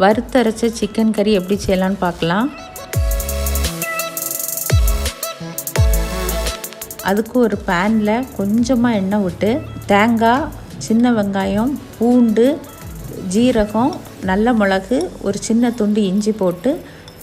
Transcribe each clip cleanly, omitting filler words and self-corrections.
வறுத்தரைச்ச chicken கறி எப்படி செய்யலான்னு பார்க்கலாம். அதுக்கு ஒரு பேனில் கொஞ்சமாக எண்ணெய் விட்டு தேங்காய், சின்ன வெங்காயம், பூண்டு, ஜீரகம், நல்ல மிளகு, ஒரு சின்ன துண்டு இஞ்சி போட்டு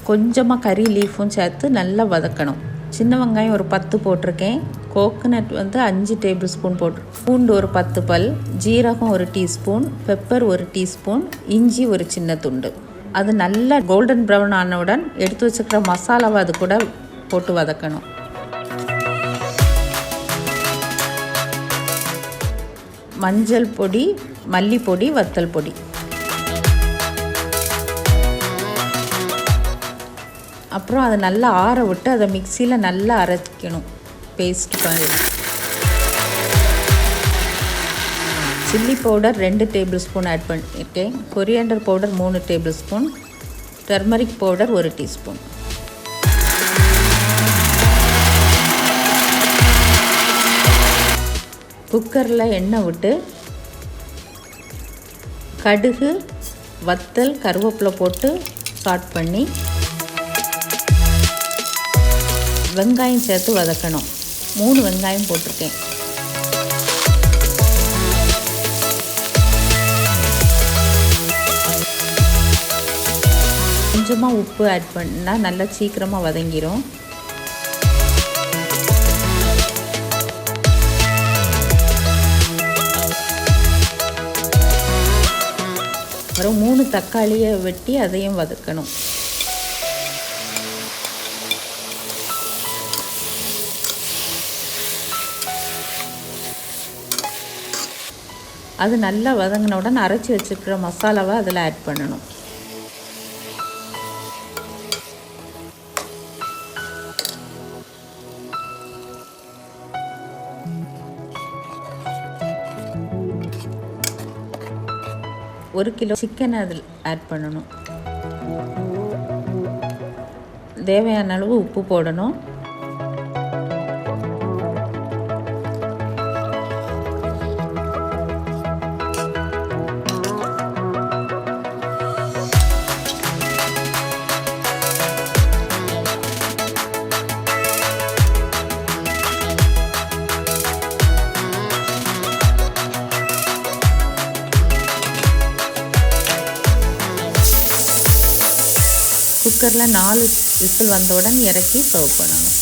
கொஞ்சமாக கறி லீஃபும் சேர்த்து நல்லா வதக்கணும். சின்ன வெங்காயம் ஒரு 10 போட்டிருக்கேன். கோகோனட் 5 டேபிள் ஸ்பூன் போட்டிருக்கேன். பூண்டு ஒரு 10 பல், ஜீரகம் ஒரு டீஸ்பூன், பெப்பர் ஒரு டீஸ்பூன், இஞ்சி ஒரு சின்ன துண்டு. அது நல்லா கோல்டன் ப்ரௌன் ஆனவுடன் எடுத்து வச்சுக்கிற மசாலாவை அது கூட போட்டு வதக்கணும். மஞ்சள் பொடி, மல்லிப்பொடி, வத்தல் பொடி. அப்புறம் அதை நல்லா ஆற விட்டு அதை மிக்சியில் நல்லா அரைக்கணும், பேஸ்ட் பண்ணி. Chilli powder 2 tablespoon add பண்ணியிருக்கேன். Coriander powder 3 tablespoon, turmeric powder 1 teaspoon. குக்கரில் எண்ணெய் விட்டு கடுகு, வத்தல், கருவேப்பிலை போட்டு ஸ்டார்ட் பண்ணி வெங்காயம் சேர்த்து வதக்கணும். 3 வெங்காயம் போட்டிருக்கேன். கொஞ்சமாக உப்பு ஆட் பண்ணால் நல்லா சீக்கிரமாக வதங்கிடும். அப்புறம் 3 தக்காளியை வெட்டி அதையும் வதக்கணும். அது நல்லா வதங்கினவுடன் அரைச்சி வச்சுருக்கிற மசாலாவை அதில் ஆட் பண்ணணும். ஒரு கிலோ சிக்கன் அதில் ஆட் பண்ணணும். தேவையான அளவு உப்பு போடணும். குக்கரில் 4 விசில் வந்தவுடன் இறக்கி சர்வ் பண்ணணும்.